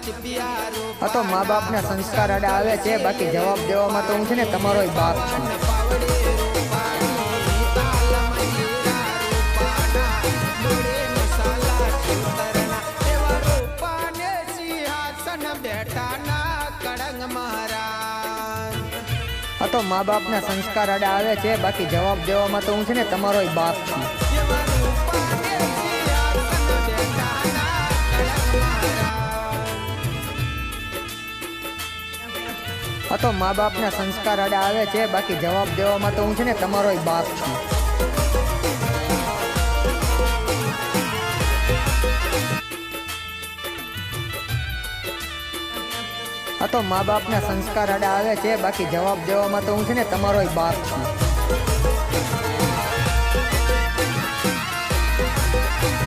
આ તો મા બાપના સંસ્કાર આડા આવે છે, બાકી જવાબ દેવામાં તો હું છે ને તમારો બાપ છું. આ તો મા બાપના સંસ્કાર આડા આવે છે, બાકી જવાબ દેવામાં તો હું છે ને તમારો બાપ છું. આ તો મા બાપના સંસ્કાર આડા આવે છે, બાકી જવાબ દેવામાં તો હું છે ને તમારો બાપ છું. આ તો મા બાપના સંસ્કાર આડા આવે છે, બાકી જવાબ દેવામાં તો હું છે ને તમારો બાપ છું.